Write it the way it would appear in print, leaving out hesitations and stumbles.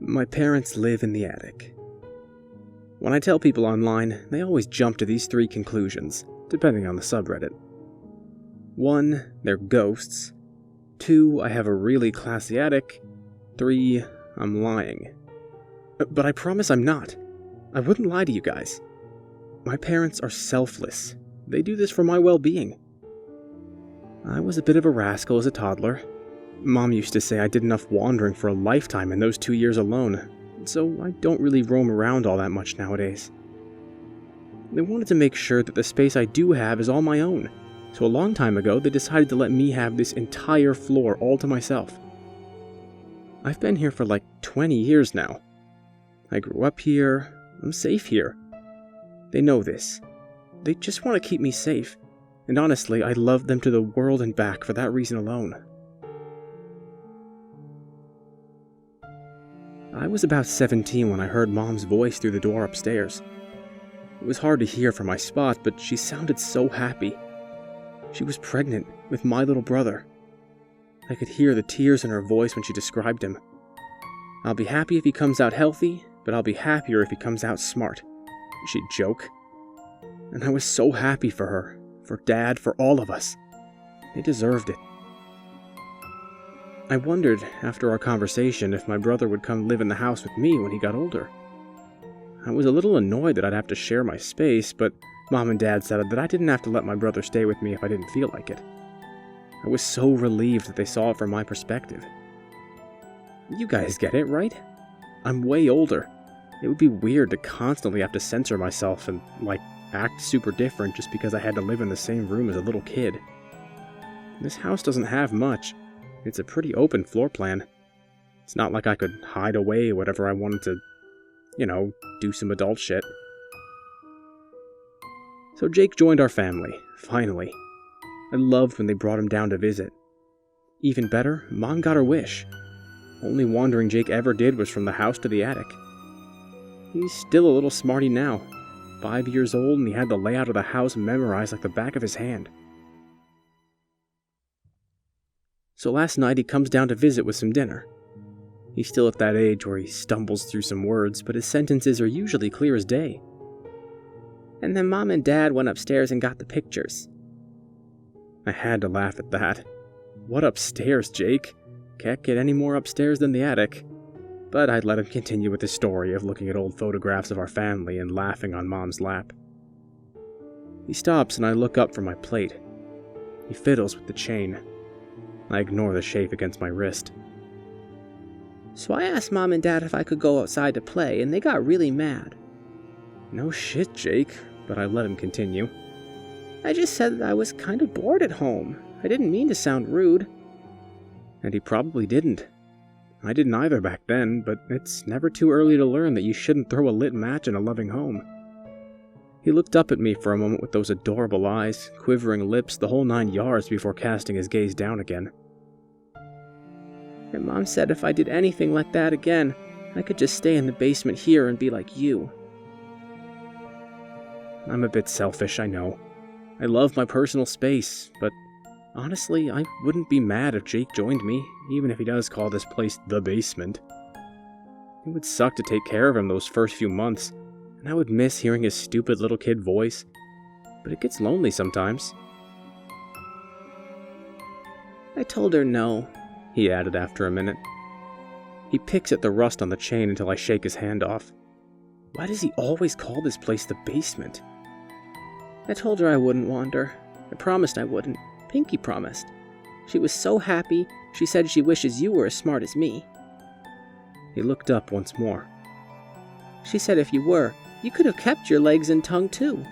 My parents live in the attic. When I tell people online, they always jump to these three conclusions, depending on the subreddit. 1, they're ghosts. 2, I have a really classy attic. 3, I'm lying. But I promise I'm not. I wouldn't lie to you guys. My parents are selfless. They do this for my well-being. I was a bit of a rascal as a toddler. Mom used to say I did enough wandering for a lifetime in those 2 years alone, so I don't really roam around all that much nowadays. They wanted to make sure that the space I do have is all my own, so a long time ago they decided to let me have this entire floor all to myself. I've been here for like 20 years now. I grew up here, I'm safe here. They know this. They just want to keep me safe, and honestly, I love them to the world and back for that reason alone. I was about 17 when I heard Mom's voice through the door upstairs. It was hard to hear from my spot, but she sounded so happy. She was pregnant with my little brother. I could hear the tears in her voice when she described him. I'll be happy if he comes out healthy, but I'll be happier if he comes out smart, she'd joke. And I was so happy for her, for Dad, for all of us. They deserved it. I wondered, after our conversation, if my brother would come live in the house with me when he got older. I was a little annoyed that I'd have to share my space, but Mom and Dad said that I didn't have to let my brother stay with me if I didn't feel like it. I was so relieved that they saw it from my perspective. You guys get it, right? I'm way older. It would be weird to constantly have to censor myself and, act super different just because I had to live in the same room as a little kid. This house doesn't have much. It's a pretty open floor plan. It's not like I could hide away whatever I wanted to, do some adult shit. So Jake joined our family, finally. I loved when they brought him down to visit. Even better, Mom got her wish. Only wandering Jake ever did was from the house to the attic. He's still a little smarty now, 5 years old, and he had the layout of the house memorized like the back of his hand. So last night he comes down to visit with some dinner. He's still at that age where he stumbles through some words, but his sentences are usually clear as day. And then Mom and Dad went upstairs and got the pictures. I had to laugh at that. What upstairs, Jake? Can't get any more upstairs than the attic. But I'd let him continue with his story of looking at old photographs of our family and laughing on Mom's lap. He stops and I look up from my plate. He fiddles with the chain. I ignore the shave against my wrist. So I asked Mom and Dad if I could go outside to play, and they got really mad. No shit, Jake, but I let him continue. I just said that I was kind of bored at home. I didn't mean to sound rude. And he probably didn't. I didn't either back then, but it's never too early to learn that you shouldn't throw a lit match in a loving home. He looked up at me for a moment with those adorable eyes, quivering lips, the whole 9 yards before casting his gaze down again. And Mom said if I did anything like that again, I could just stay in the basement here and be like you. I'm a bit selfish, I know. I love my personal space, but honestly, I wouldn't be mad if Jake joined me, even if he does call this place the basement. It would suck to take care of him those first few months, and I would miss hearing his stupid little kid voice, but it gets lonely sometimes. I told her no, he added after a minute. He picks at the rust on the chain until I shake his hand off. Why does he always call this place the basement? I told her I wouldn't wander. I promised I wouldn't. Pinky promised. She was so happy, she said she wishes you were as smart as me. He looked up once more. She said if you were, you could have kept your legs and tongue too.